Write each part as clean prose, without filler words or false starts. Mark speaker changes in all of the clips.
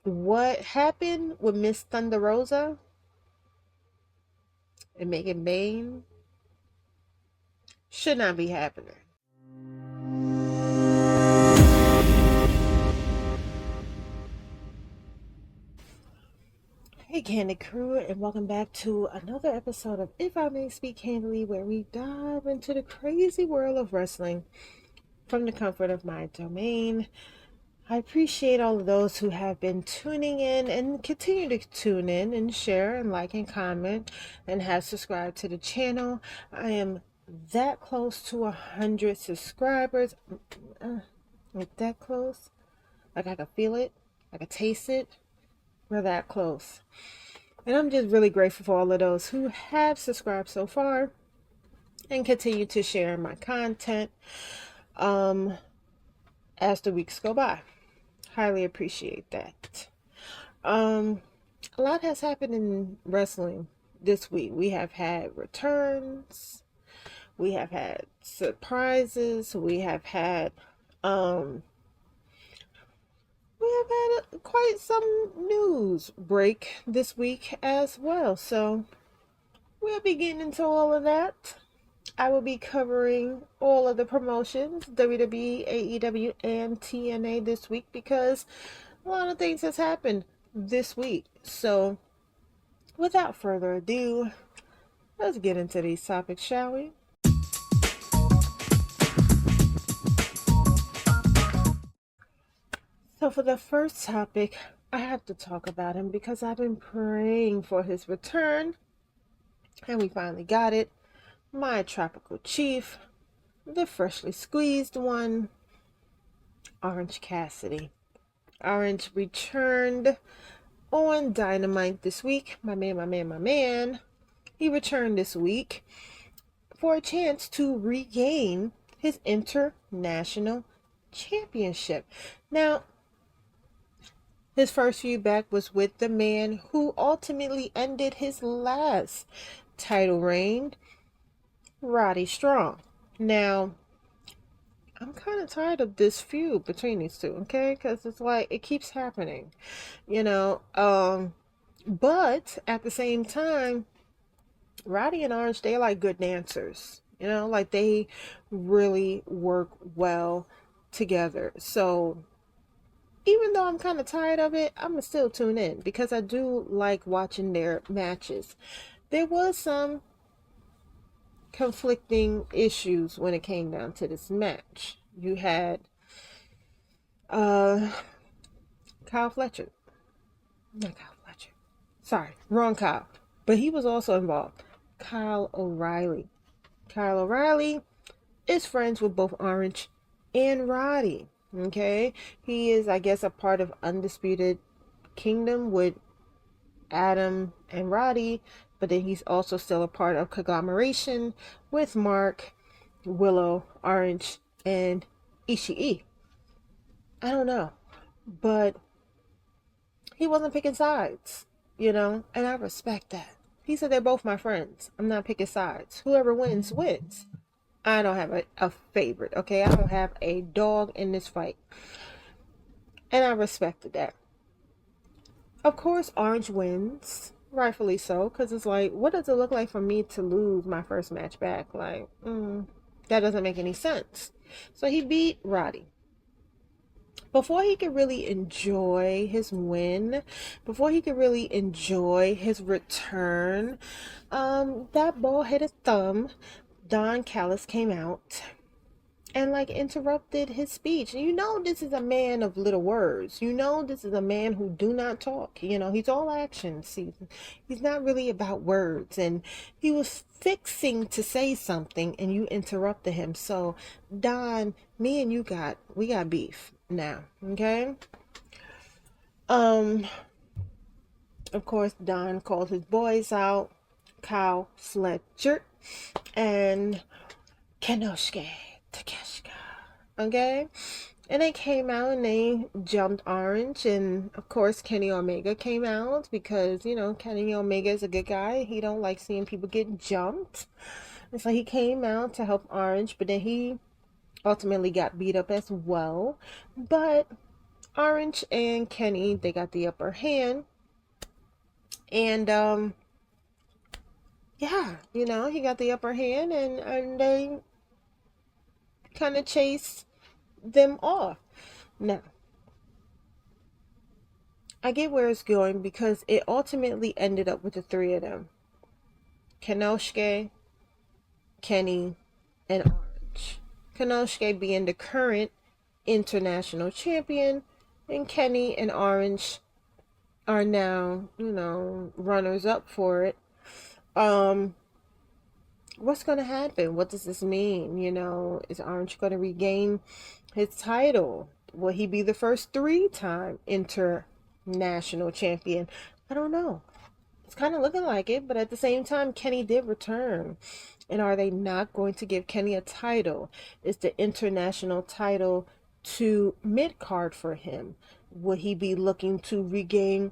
Speaker 1: what happened with Miss Thunder Rosa and Megan Bain should not be happening. Hey, Candid Crew, and welcome back to another episode of If I May Speak Candidly, where we dive into the crazy world of wrestling from the comfort of my domain. I appreciate all of those who have been tuning in and continue to tune in and share and like and comment and have subscribed to the channel. I am that close to 100 subscribers. Like that close. Like I can feel it. I can taste it. We're that close. And I'm just really grateful for all of those who have subscribed so far and continue to share my content as the weeks go by. Highly appreciate that. A lot has happened in wrestling this week. We have had returns, we have had surprises, we have had quite some news break this week as well. So we'll be getting into all of that. I will be covering all of the promotions, WWE, AEW, and TNA this week because a lot of things has happened this week. So without further ado, let's get into these topics, shall we? So for the first topic, I have to talk about him because I've been praying for his return, and we finally got it. My tropical chief, the freshly squeezed one, Orange Cassidy. Orange returned on Dynamite this week. My man. He returned this week for a chance to regain his international championship. Now, his first feud back was with the man who ultimately ended his last title reign, Roddy Strong. Now, I'm kind of tired of this feud between these two, okay? Because it's like, it keeps happening, but at the same time, Roddy and Orange, they're like good dancers, like they really work well together. So even though I'm kind of tired of it, I'm gonna still tune in because I do like watching their matches. There was some conflicting issues when it came down to this match. You had Kyle Fletcher. Not Kyle Fletcher. Sorry, wrong Kyle. But he was also involved. Kyle O'Reilly. Kyle O'Reilly is friends with both Orange and Roddy. Okay? He is, I guess, a part of Undisputed Kingdom with Adam and Roddy, but then he's also still a part of Conglomeration with Mark, Willow, Orange, and Ishii. I don't know, but he wasn't picking sides, and I respect that. He said they're both my friends. I'm not picking sides. Whoever wins, wins. I don't have a favorite, okay? I don't have a dog in this fight. And I respected that. Of course, Orange wins. Rightfully so, because it's like, what does it look like for me to lose my first match back? Like, that doesn't make any sense. So he beat Roddy. Before he could really enjoy his win, before he could really enjoy his return, that bald-headed thumb, Don Callis, came out and interrupted his speech. This is a man of little words. This is a man who do not talk. He's all actions. He's not really about words. And he was fixing to say something and you interrupted him. So Don, me and you we got beef now. Okay. Of course, Don called his boys out, Kyle Fletcher and Kenosuke Takeshita. Okay? And they came out and they jumped Orange. And of course, Kenny Omega came out because, Kenny Omega is a good guy. He don't like seeing people get jumped. And so he came out to help Orange, but then he ultimately got beat up as well. But Orange and Kenny, they got the upper hand. And yeah, he got the upper hand, and they kind of chase them off. Now, I get where it's going because it ultimately ended up with the three of them: Kenosuke, Kenny, and Orange. Kenosuke being the current international champion, and Kenny and Orange are now, runners up for it. What's going to happen? What does this mean? Is Orange going to regain his title? Will he be the first three-time international champion? I don't know. It's kind of looking like it, but at the same time, Kenny did return. And are they not going to give Kenny a title? Is the international title too mid-card for him? Would he be looking to regain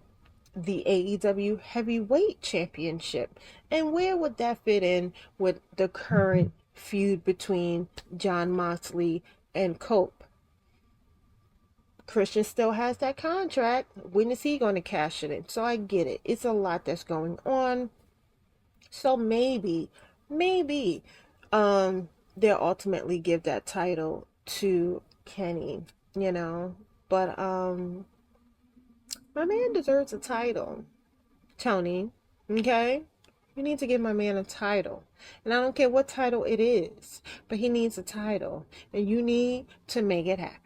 Speaker 1: the AEW Heavyweight Championship? And where would that fit in with the current feud between Jon Moxley and Cope? Christian still has that contract. When is he going to cash it in? So I get it. It's a lot that's going on. So maybe, they'll ultimately give that title to Kenny, But my man deserves a title, Tony. Okay? You need to give my man a title. And I don't care what title it is, but he needs a title. And you need to make it happen.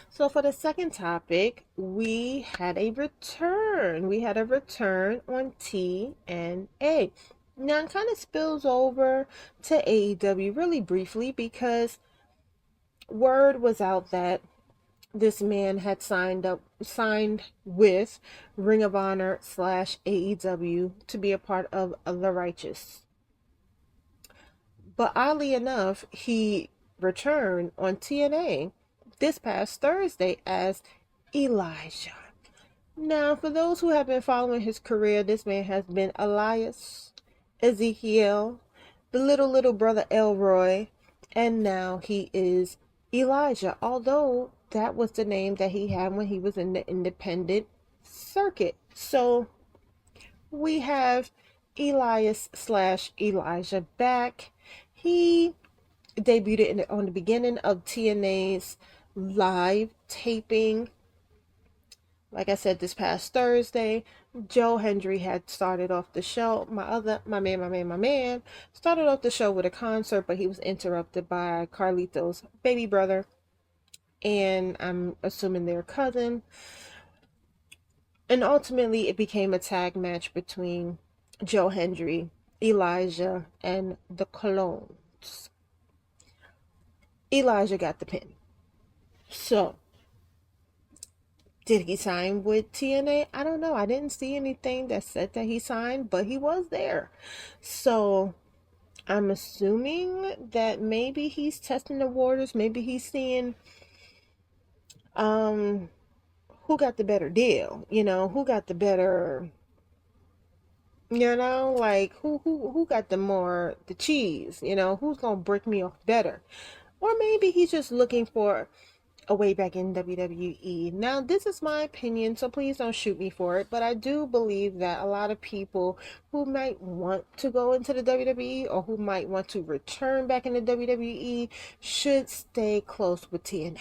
Speaker 1: So for the second topic, we had a return. We had a return on TNA. Now it kind of spills over to AEW really briefly because word was out that this man had signed with Ring of Honor / AEW to be a part of The Righteous. But oddly enough, he returned on TNA this past Thursday as Elijah. Now, for those who have been following his career, this man has been Elias, Ezekiel, the little brother Elroy, and now he is Elijah, although that was the name that he had when he was in the independent circuit. So we have Elias / Elijah back. He debuted on the beginning of TNA's live taping. Like I said, this past Thursday, Joe Hendry had started off the show. My man started off the show with a concert, but he was interrupted by Carlito's baby brother, and I'm assuming their cousin. And ultimately, it became a tag match between Joe Hendry, Elijah, and the Clones. Elijah got the pin. So, did he sign with TNA? I don't know. I didn't see anything that said that he signed, but he was there. So, I'm assuming that maybe he's testing the waters. Maybe he's seeing who got the better deal. Who got the better, like who got the cheese, who's gonna break me off better. Or maybe he's just looking for a way back in WWE. Now, this is my opinion, so please don't shoot me for it, but I do believe that a lot of people who might want to go into the WWE or who might want to return back into WWE should stay close with TNA.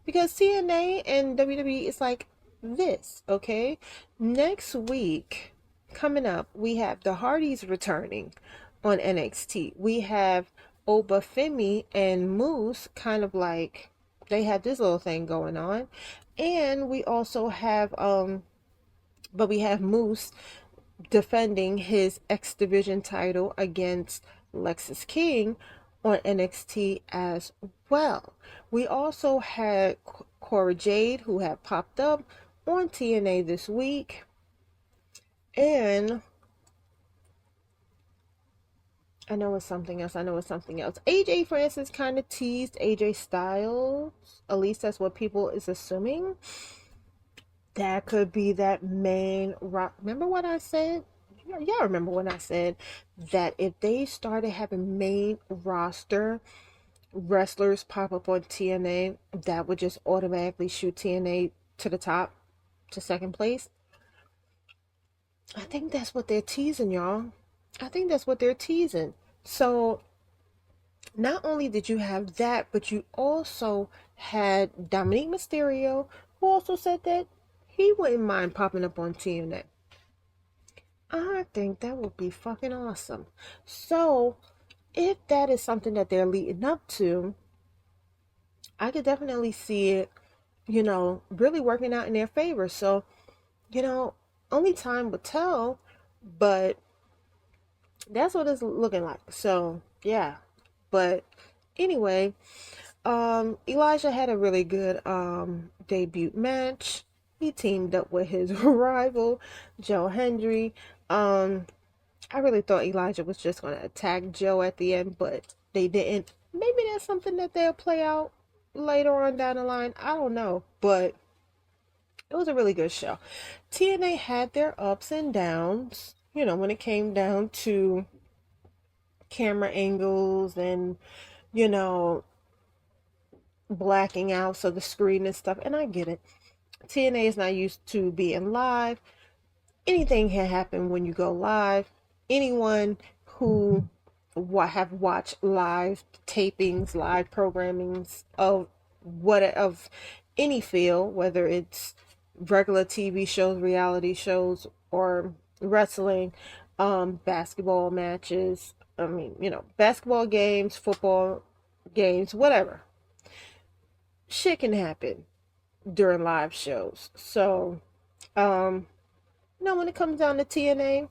Speaker 1: Because TNA and WWE is like this, okay? Next week, coming up, we have the Hardys returning on NXT. We have Obafemi and Moose kind of like, they had this little thing going on. And we also have, we have Moose defending his X Division title against Lexis King on NXT as well. We also had Cora Jade, who had popped up on TNA this week. And I know it's something else. AJ Francis kind of teased AJ Styles. At least that's what people is assuming. That could be that main rock. Remember what I said? y'all remember when I said that if they started having main roster wrestlers pop up on TNA, that would just automatically shoot TNA to the top, to second place? I think that's what they're teasing, y'all. I think that's what they're teasing. So not only did you have that, but you also had Dominique Mysterio, who also said that he wouldn't mind popping up on TNA. I think that would be fucking awesome. So, if that is something that they're leading up to, I could definitely see it, really working out in their favor. So, you know, only time will tell, but that's what it's looking like. So, yeah. But anyway, Elijah had a really good debut match. He teamed up with his rival, Joe Hendry. I really thought Elijah was just going to attack Joe at the end, but they didn't. Maybe that's something that they'll play out later on down the line. I don't know, but it was a really good show. TNA had their ups and downs, when it came down to camera angles and, you know, blacking out so the screen and stuff. And I get it. TNA is not used to being live. Anything can happen when you go live. Anyone who have watched live tapings, live programmings of any field, whether it's regular TV shows, reality shows, or wrestling, basketball matches. I mean, basketball games, football games, whatever. Shit can happen during live shows. So, when it comes down to TNA,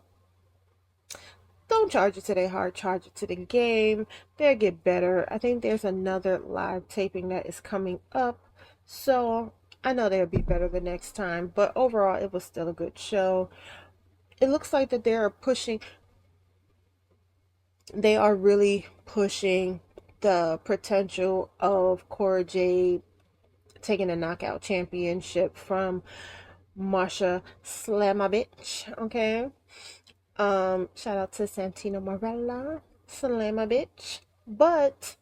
Speaker 1: don't charge it to their heart, charge it to the game. They'll get better. I think there's another live taping that is coming up. So I know they'll be better the next time. But overall, it was still a good show. It looks like that they are really pushing the potential of Cora Jade taking a knockout championship from Marsha Slamovich. Okay. Shout out to Santino Marella, Slamovich. But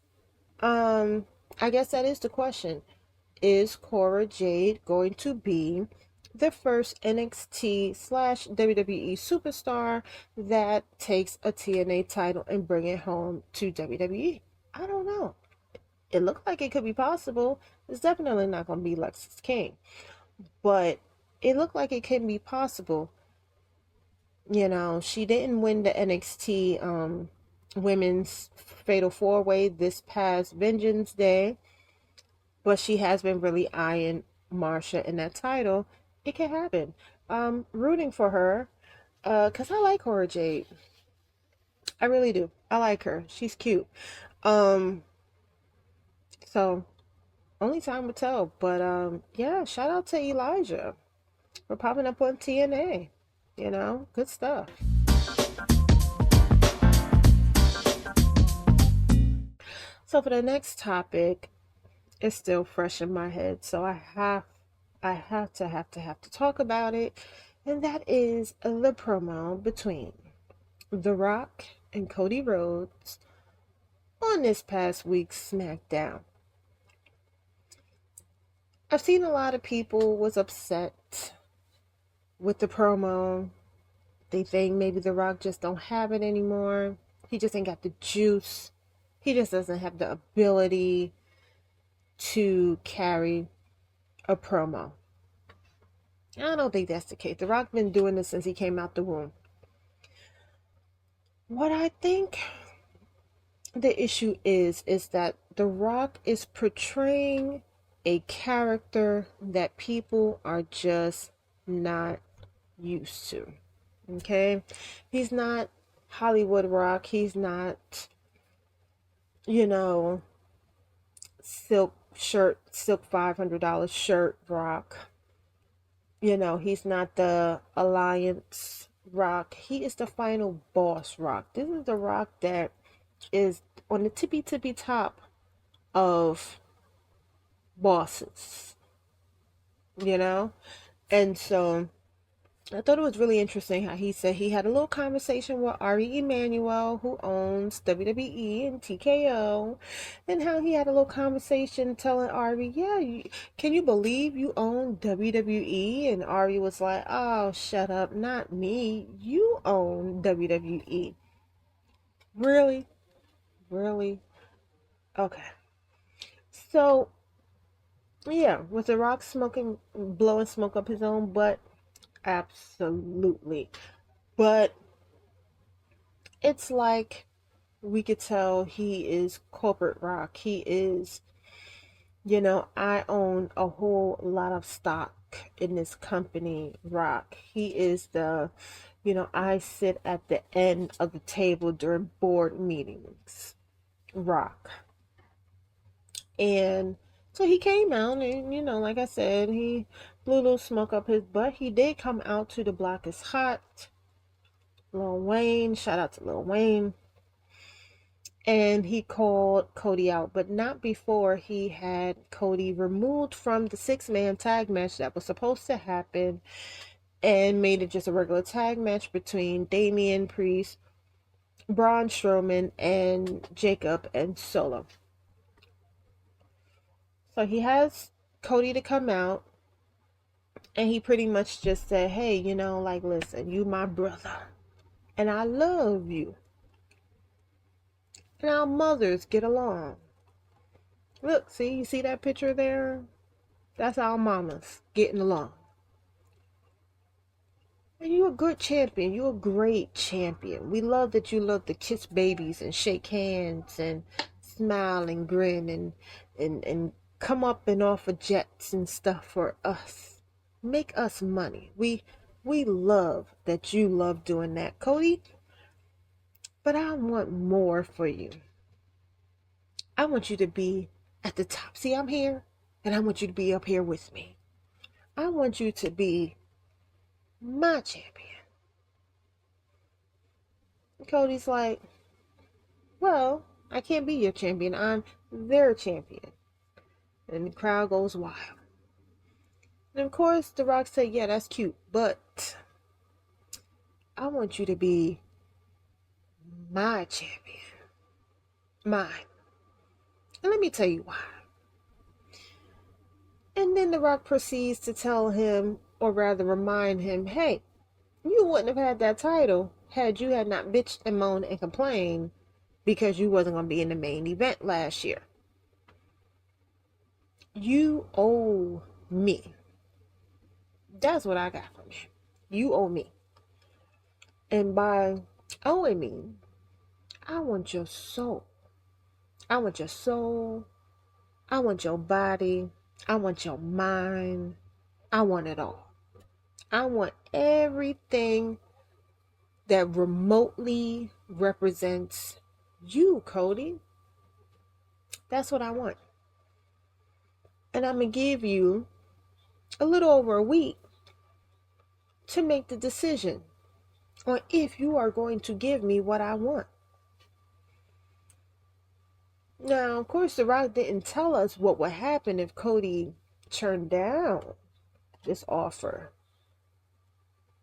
Speaker 1: I guess that is the question. Is Cora Jade going to be the first NXT / WWE superstar that takes a TNA title and bring it home to WWE? I don't know. It looked like it could be possible. It's definitely not going to be Lexis King, but it looked like it can be possible. She didn't win the NXT women's fatal 4-way this past Vengeance Day, but she has been really eyeing Marsha in that title. It can happen. Rooting for her, because I like Cora Jade. I really do. I like her. She's cute. So only time will tell. But yeah, shout out to Elijah for popping up on TNA. Good stuff. So for the next topic, it's still fresh in my head, so I have to talk about it, and that is the promo between The Rock and Cody Rhodes on this past week's SmackDown. I've seen a lot of people was upset with the promo. They think maybe The Rock just don't have it anymore. He just ain't got the juice. He just doesn't have the ability to carry a promo. I don't think that's the case. The Rock been doing this since he came out the womb. What I think the issue is that The Rock is portraying a character that people are just not used to. Okay? He's not Hollywood Rock. He's not, silk $500 shirt Rock. He's not the Alliance Rock. He is the final boss Rock. This is the Rock that is on the tippy top of bosses. And so I thought it was really interesting how he said he had a little conversation with Ari Emanuel, who owns WWE and TKO, and how he had a little conversation telling Ari, yeah, can you believe you own WWE? And Ari was like, oh, shut up, not me. You own WWE. Really? Really? Okay. So, yeah, was The Rock blowing smoke up his own butt? Absolutely. But it's like we could tell he is corporate Rock. He is, I own a whole lot of stock in this company, Rock. He is I sit at the end of the table during board meetings, Rock. And so he came out and, like I said, he blew a little smoke up his butt. He did come out to The Block is Hot. Lil Wayne, shout out to Lil Wayne. And he called Cody out, but not before he had Cody removed from the 6-man tag match that was supposed to happen and made it just a regular tag match between Damian Priest, Braun Strowman, and Jacob and Solo. So he has Cody to come out, and he pretty much just said, hey, listen, you my brother, and I love you. And our mothers get along. Look, you see that picture there? That's our mamas getting along. And you're a good champion. You're a great champion. We love that you love to kiss babies and shake hands and smile and grin and come up and off of jets and stuff for us. Make us money. We love that you love doing that, Cody. But I want more for you. I want you to be at the top. See, I'm here, and I want you to be up here with me. I want you to be my champion. Cody's like, well, I can't be your champion. I'm their champion. And the crowd goes wild. And of course, The Rock said, yeah, that's cute, but I want you to be my champion. Mine. And let me tell you why. And then The Rock proceeds to tell him, or rather remind him, hey, you wouldn't have had that title had you had not bitched and moaned and complained because you wasn't going to be in the main event last year. You owe me. That's what I got from you. You owe me. And by owing me, I want your soul. I want your soul. I want your body. I want your mind. I want it all. I want everything that remotely represents you, Cody. That's what I want. And I'm going to give you a little over a week to make the decision on if you are going to give me what I want. Now, of course, The Rock didn't tell us what would happen if Cody turned down this offer.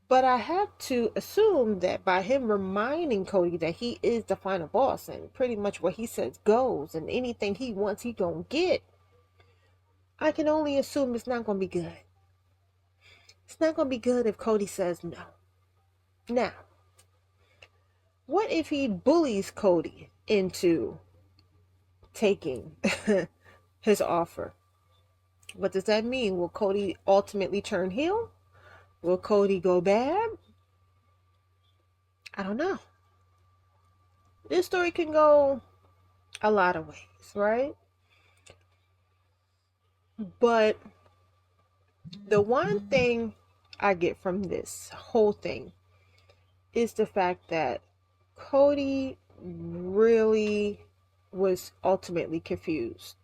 Speaker 1: But I have to assume that by him reminding Cody that he is the final boss and pretty much what he says goes and anything he wants he gonna get, I can only assume it's not gonna be good. It's not gonna be good if Cody says no. Now, what if he bullies Cody into taking his offer? What does that mean? Will Cody ultimately turn heel? Will Cody go bad? I don't know. This story can go a lot of ways, right? But the one thing I get from this whole thing is the fact that Cody really was ultimately confused.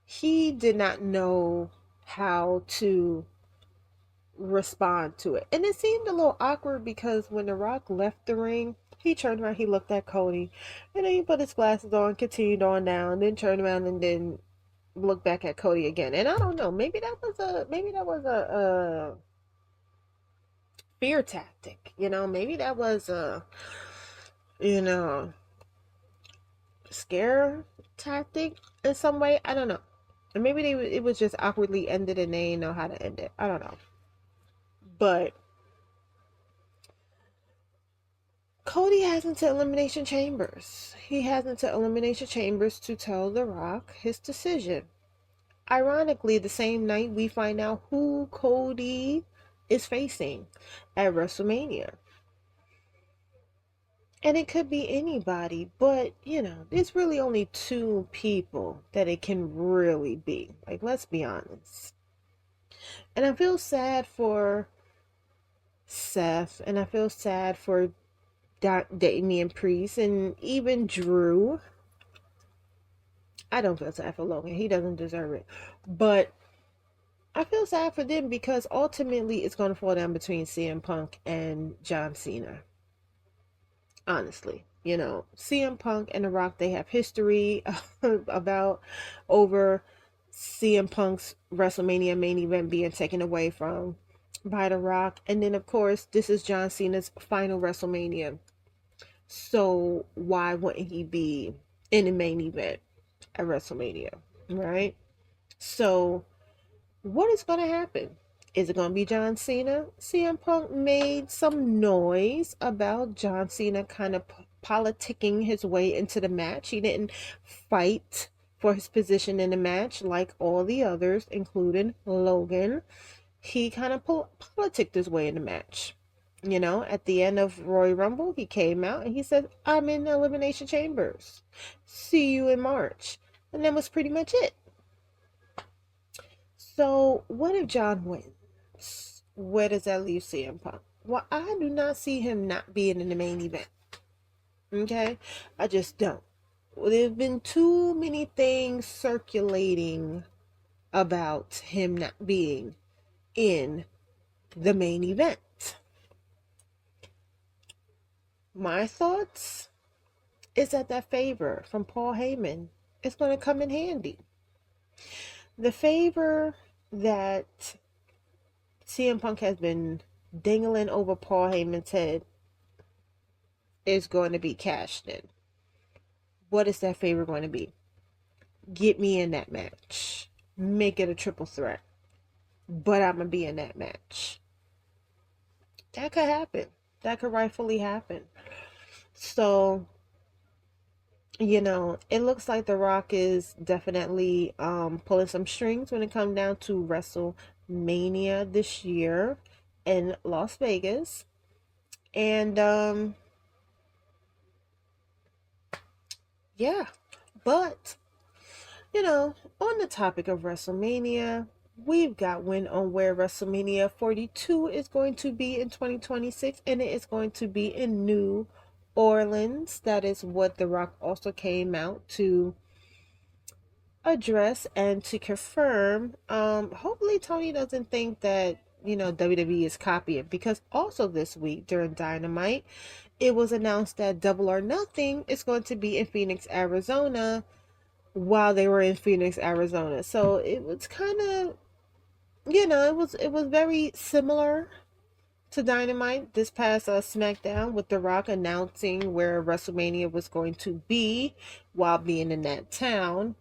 Speaker 1: He did not know how to respond to it. And it seemed a little awkward because when The Rock left the ring, he turned around, he looked at Cody, and then he put his glasses on, continued on down, then turned around and then looked back at Cody again. And I don't know, maybe that was a fear tactic. Maybe that was a, you know, scare tactic in some way. I don't know. And maybe it was just awkwardly ended and they didn't know how to end it. I don't know. But Cody has into Elimination Chambers. He has into Elimination Chambers to tell The Rock his decision. Ironically, the same night we find out who Cody is facing at WrestleMania. And it could be anybody, but there's really only two people that it can really be. Like, let's be honest. And I feel sad for Seth, and I feel sad for Damian Priest, and even Drew. I don't feel sad for Logan. He doesn't deserve it. But I feel sad for them because ultimately it's going to fall down between CM Punk and John Cena. Honestly, CM Punk and The Rock, they have history about over CM Punk's WrestleMania main event being taken away from by The Rock. And then, of course, this is John Cena's final WrestleMania. So why wouldn't he be in the main event at WrestleMania, right? So what is going to happen? Is it going to be John Cena? CM Punk made some noise about John Cena kind of politicking his way into the match. He didn't fight for his position in the match like all the others, including Logan. He kind of politicked his way in the match. At the end of Royal Rumble, he came out and he said, I'm in Elimination Chambers. See you in March. And that was pretty much it. So, what if John wins? Where does that leave CM Punk? Well, I do not see him not being in the main event. Okay? I just don't. There have been too many things circulating about him not being in the main event. My thoughts is that favor from Paul Heyman is going to come in handy. The favor that CM Punk has been dangling over Paul Heyman's head is going to be cashed in. What is that favor going to be? Get me in that match. Make it a triple threat. But I'm going to be in that match. That could happen. That could rightfully happen. So, it looks like The Rock is definitely pulling some strings when it comes down to WrestleMania this year in Las Vegas. And yeah, but on the topic of WrestleMania, we've got wind on where WrestleMania 42 is going to be in 2026, and it is going to be in New Orleans. That is what The Rock also came out to address and to confirm. Hopefully Tony doesn't think that WWE is copying, because also this week during Dynamite, it was announced that Double or Nothing is going to be in Phoenix, Arizona, while they were in Phoenix, Arizona. So it was kind of, it was very similar to Dynamite this past SmackDown, with The Rock announcing where WrestleMania was going to be while being in that town.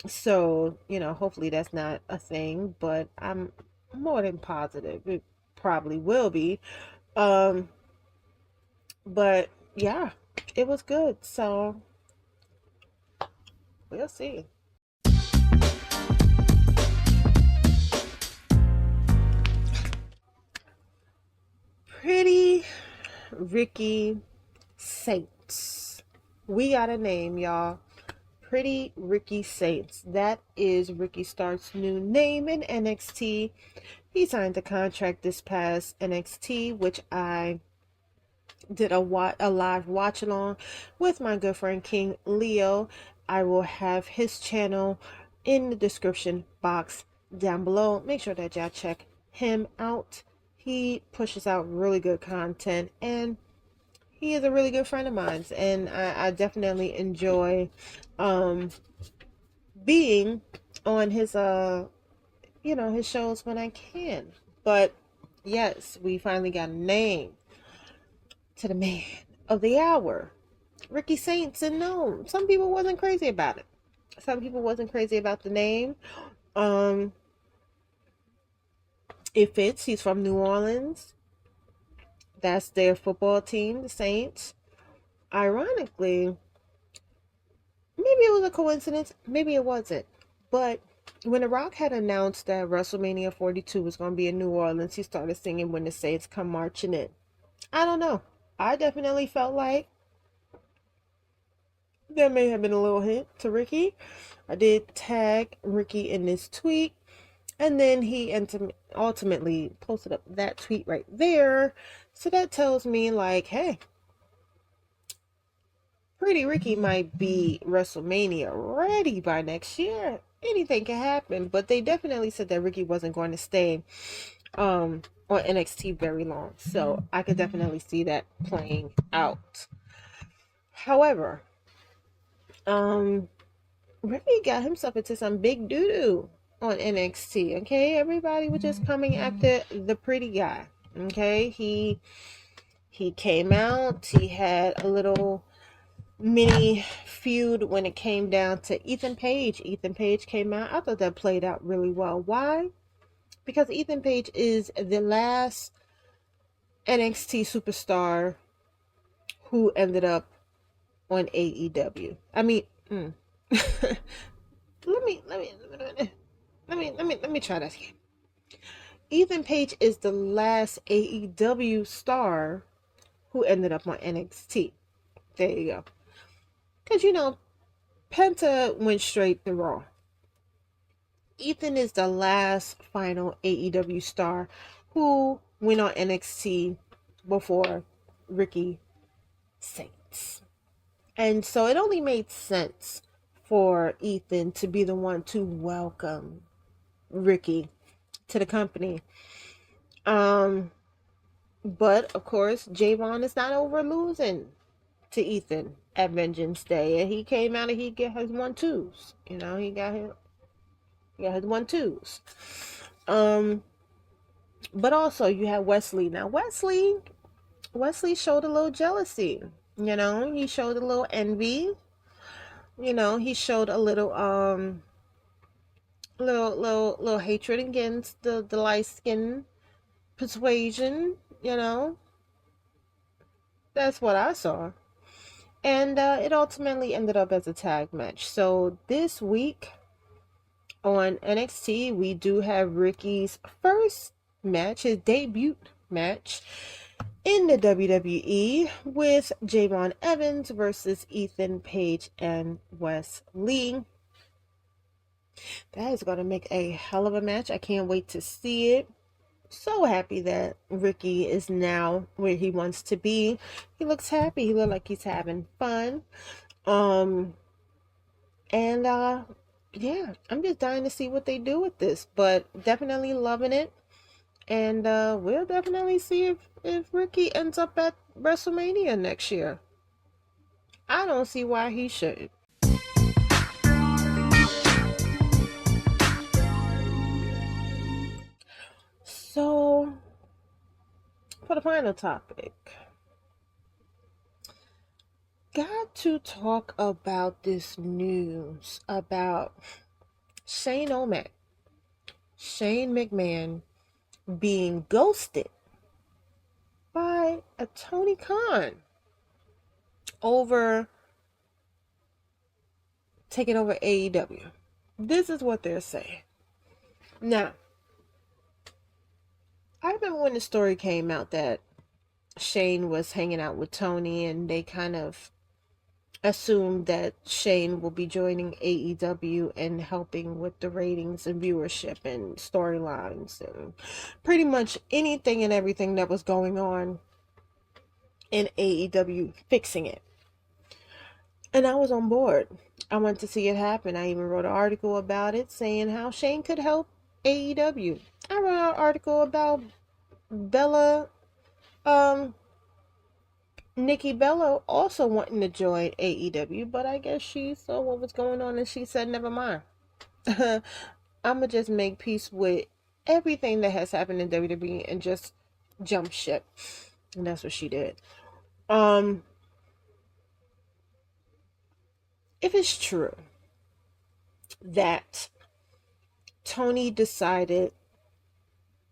Speaker 1: So, hopefully that's not a thing, but I'm more than positive it probably will be. But yeah, it was good. So we'll see. Pretty Ricky Saints. We got a name, y'all. Pretty Ricky Saints. That is Ricky Stark's new name in NXT. He signed the contract this past NXT, which I did a live watch along with my good friend King Leo. I will have his channel in the description box down below. Make sure that y'all check him out. He pushes out really good content, and he is a really good friend of mine, and I definitely enjoy being on his his shows when I can. But Yes, we finally got a name to the man of the hour, Ricky Saints. And no, some people wasn't crazy about it. Some people wasn't crazy about the name. Um, it fits. He's from New Orleans. That's their football team, the Saints. Ironically, maybe it was a coincidence, maybe it wasn't. But when The Rock had announced that WrestleMania 42 was going to be in New Orleans, he started singing When the Saints Come Marching In. I don't know. I definitely felt like there may have been a little hint to Ricky. I did tag Ricky in this tweet, and then he ultimately posted up that tweet right there. So that tells me, like, hey, Pretty Ricky might be WrestleMania ready by next year. Anything can happen, but they definitely said that Ricky wasn't going to stay on NXT very long. So I could definitely see that playing out. However, Ricky got himself into some big doo-doo on NXT. Okay, everybody was just coming after the pretty guy. Okay, he came out. He had a little mini feud when it came down to Ethan Page. Ethan Page came out. I thought that played out really well. Why? Because Ethan Page is the last NXT superstar who ended up on AEW. I mean, let me try that again. Ethan Page is the last AEW star who ended up on NXT. There you go. Because, Penta went straight to Raw. Ethan is the last final AEW star who went on NXT before Ricky Saints. And so it only made sense for Ethan to be the one to welcome Ricky to the company. But of course, Javon is not over losing to Ethan at Vengeance Day, and he came out and he got his 1-2s. He got his 1-2s. But also you have Wesley. Now Wesley showed a little jealousy. He showed a little envy. He showed a little little hatred against the light skin persuasion. That's what I saw. And it ultimately ended up as a tag match. So this week on NXT, we do have Ricky's first match, his debut match in the WWE with Javon Evans versus Ethan Page and Wes Lee. That is going to make a hell of a match. I can't wait to see it. So happy that Ricky is now where he wants to be. He looks happy. He looks like he's having fun. Yeah, I'm just dying to see what they do with this, but definitely loving it. And we'll definitely see if Ricky ends up at WrestleMania next year. I don't see why he shouldn't. So, for the final topic, got to talk about this news about Shane McMahon being ghosted by a Tony Khan over taking over AEW. This is what they're saying. Now, I remember when the story came out that Shane was hanging out with Tony, and they kind of assumed that Shane will be joining AEW and helping with the ratings and viewership and storylines and pretty much anything and everything that was going on in AEW, fixing it. And I was on board. I wanted to see it happen. I even wrote an article about it saying how Shane could help AEW. I wrote an article about Bella, Nikki Bella also wanting to join AEW, but I guess she saw what was going on and she said, never mind. I'ma just make peace with everything that has happened in WWE and just jump ship. And that's what she did. If it's true that Tony decided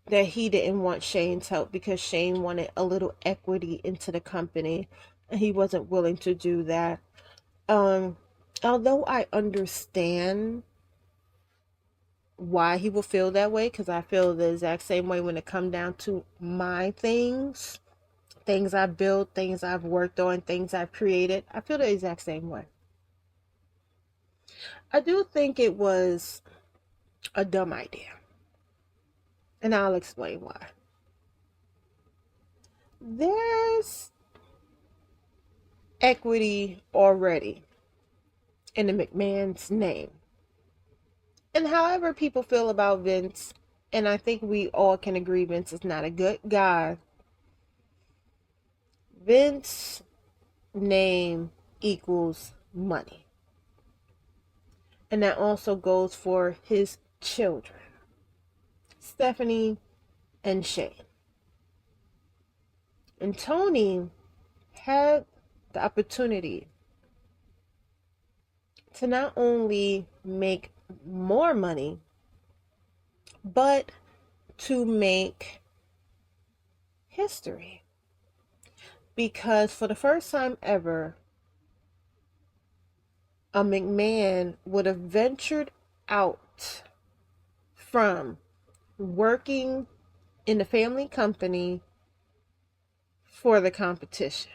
Speaker 1: that he didn't want Shane's help because Shane wanted a little equity into the company and he wasn't willing to do that. Although I understand why he will feel that way, because I feel the exact same way when it comes down to my things I've built, things I've worked on, things I've created. I feel the exact same way. I do think it was a dumb idea, and I'll explain why. There's equity already in the McMahon's name. And however people feel about Vince, and I think we all can agree Vince is not a good guy, Vince's name equals money. And that also goes for his children, Stephanie and Shane. And Tony had the opportunity to not only make more money, but to make history. Because for the first time ever, a McMahon would have ventured out from working in the family company for the competition.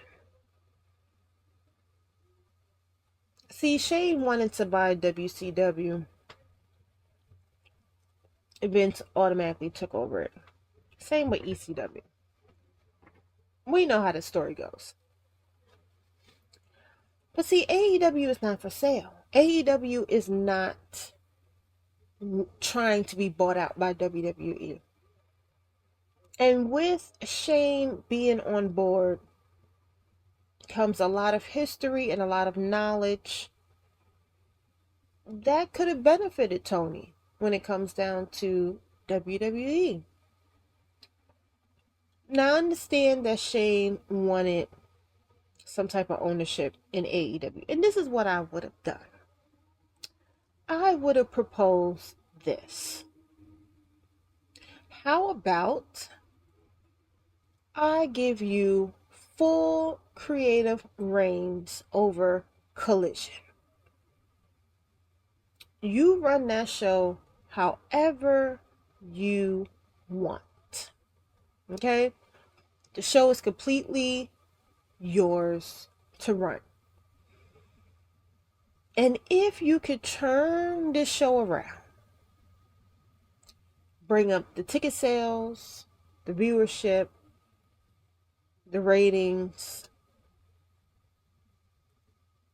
Speaker 1: See, Shane wanted to buy WCW. Vince automatically took over it. Same with ECW. We know how the story goes. But see, AEW is not for sale. AEW is not trying to be bought out by WWE. And with Shane being on board comes a lot of history and a lot of knowledge that could have benefited Tony when it comes down to WWE. Now, I understand that Shane wanted some type of ownership in AEW. And this is what I would have done. I would have proposed this. How about I give you full creative reins over Collision? You run that show however you want. Okay? The show is completely yours to run. And if you could turn this show around, bring up the ticket sales, the viewership, the ratings,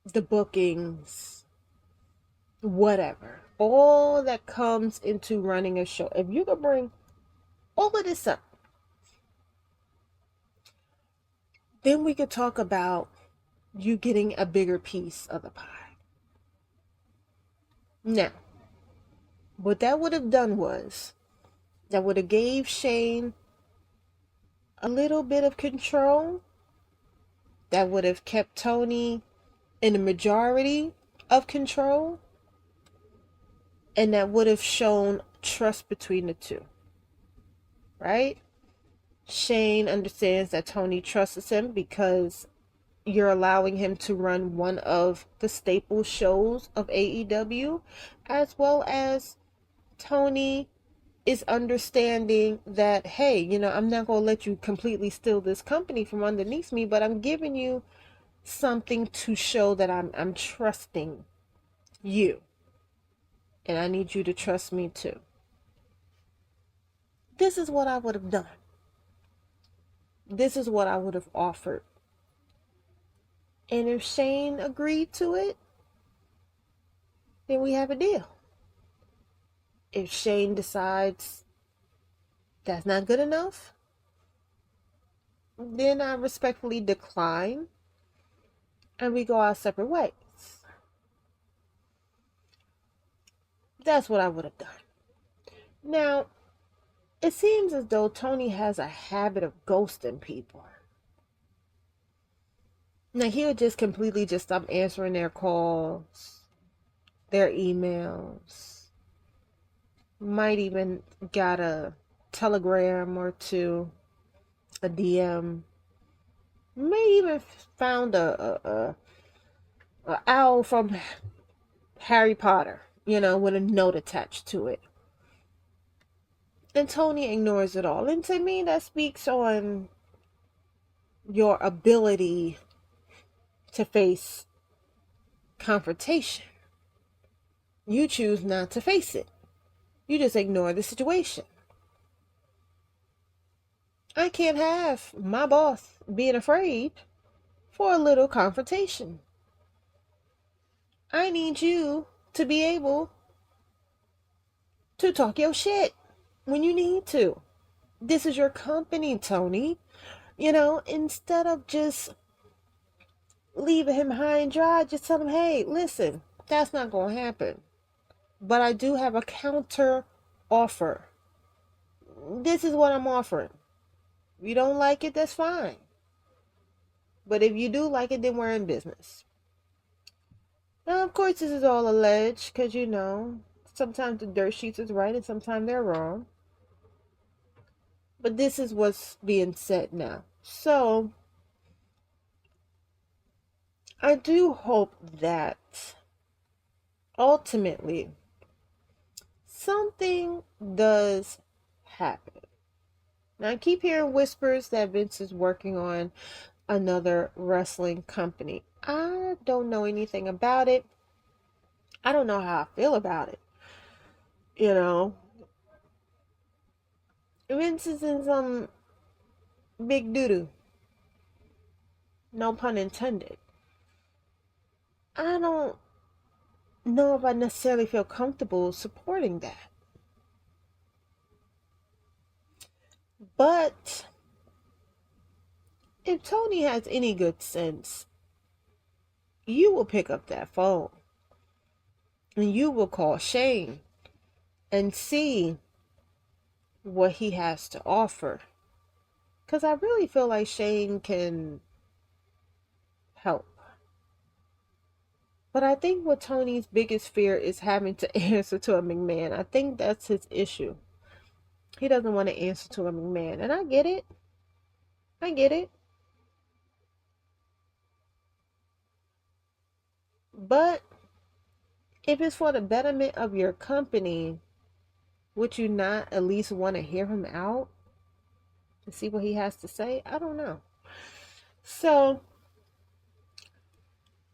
Speaker 1: the bookings, whatever, all that comes into running a show, if you could bring all of this up, then we could talk about you getting a bigger piece of the pie. Now, what that would have done was, that would have gave Shane a little bit of control. That would have kept Tony in the majority of control. And that would have shown trust between the two. Right? Shane understands that Tony trusts him because you're allowing him to run one of the staple shows of AEW, as well as Tony is understanding that, hey, I'm not going to let you completely steal this company from underneath me, but I'm giving you something to show that I'm trusting you. And I need you to trust me too. This is what I would have done. This is what I would have offered. And if Shane agreed to it, then we have a deal. If Shane decides that's not good enough, then I respectfully decline and we go our separate ways. That's what I would have done. Now, it seems as though Tony has a habit of ghosting people. Now, he'll just completely just stop answering their calls, their emails. Might even got a telegram or two, a DM. May even found a owl from Harry Potter, with a note attached to it. And Tony ignores it all. And to me, that speaks on your ability to face confrontation. You choose not to face it. You just ignore the situation. I can't have my boss being afraid for a little confrontation. I need you to be able to talk your shit when you need to. This is your company, Tony. Instead of just leaving him high and dry, just tell him, hey, listen, that's not going to happen. But I do have a counter offer. This is what I'm offering. If you don't like it, that's fine. But if you do like it, then we're in business. Now, of course, this is all alleged because, sometimes the dirt sheets is right and sometimes they're wrong. But this is what's being said now. So, I do hope that ultimately something does happen. Now, I keep hearing whispers that Vince is working on another wrestling company. I don't know anything about it. I don't know how I feel about it. Vince is in some big doo-doo. No pun intended. I don't know if I necessarily feel comfortable supporting that. But if Tony has any good sense, you will pick up that phone and you will call Shane and see what he has to offer. Because I really feel like Shane can help. But I think what Tony's biggest fear is having to answer to a McMahon. I think that's his issue. He doesn't want to answer to a McMahon. And I get it. I get it. But if it's for the betterment of your company, would you not at least want to hear him out to see what he has to say? I don't know. So,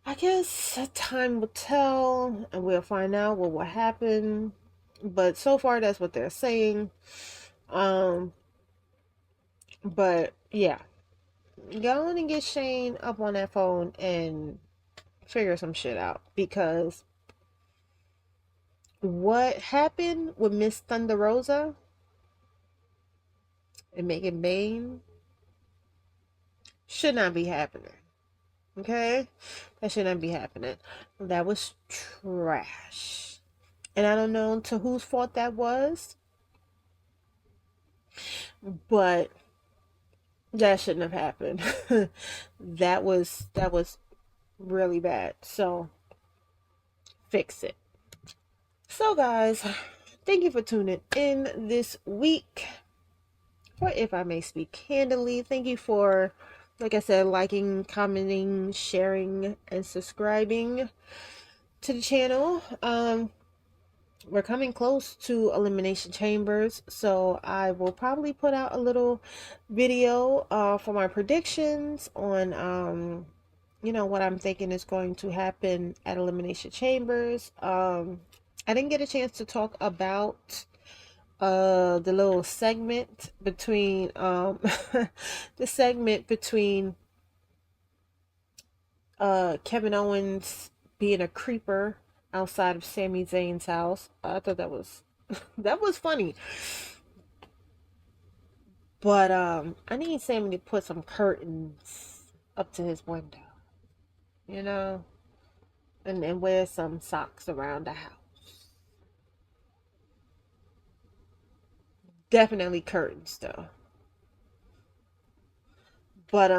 Speaker 1: I guess time will tell and we'll find out what will happen. But so far, that's what they're saying. But yeah, go on and get Shane up on that phone and figure some shit out, because what happened with Miss Thunder Rosa and Megan Bain should not be happening. Okay? That should not be happening. That was trash. And I don't know to whose fault that was, but that shouldn't have happened. that was really bad. So fix it. So guys, thank you for tuning in this week for If I May Speak Candidly. Thank you for, like I said, liking, commenting, sharing, and subscribing to the channel. We're coming close to Elimination Chambers, so I will probably put out a little video for my predictions on what I'm thinking is going to happen at Elimination Chambers. I didn't get a chance to talk about the little segment between the segment between Kevin Owens being a creeper outside of Sami Zayn's house. I thought that was that was funny. But I need Sami to put some curtains up to his window. And wear some socks around the house. definitely curtains though. But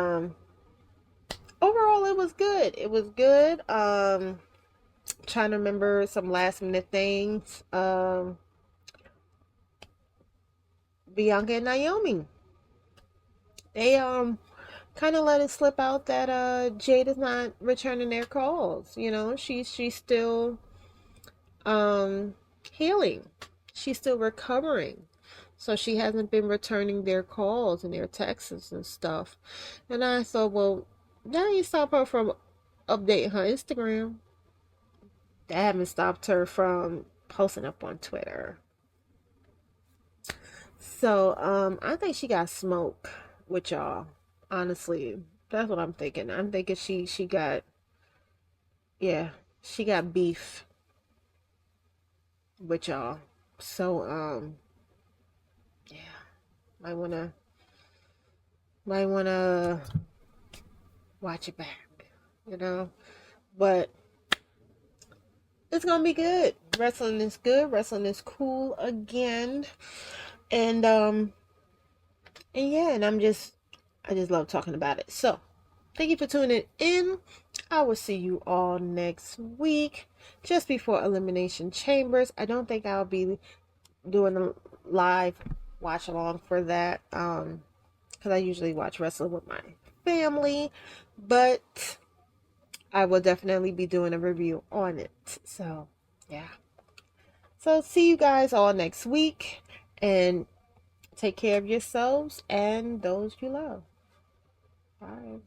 Speaker 1: overall it was good. It was good. Trying to remember some last minute things. Bianca and Naomi. They kind of let it slip out that Jade is not returning their calls. You know, she's still healing. She's still recovering. So she hasn't been returning their calls and their texts and stuff. And I thought, well, now you stop her from updating her Instagram. That haven't stopped her from posting up on Twitter. So, I think she got smoke with y'all. Honestly, that's what I'm thinking. I'm thinking she got, yeah, she got beef with y'all. So, yeah, might wanna watch it back, you know. But it's gonna be good. Wrestling is good. Wrestling is cool again, and yeah, and I just love talking about it. So, thank you for tuning in. I will see you all next week, just before Elimination Chambers. I don't think I'll be doing a live watch along for that, because I usually watch wrestling with my family, but I will definitely be doing a review on it. So, yeah. So, see you guys all next week, and take care of yourselves and those you love. Bye.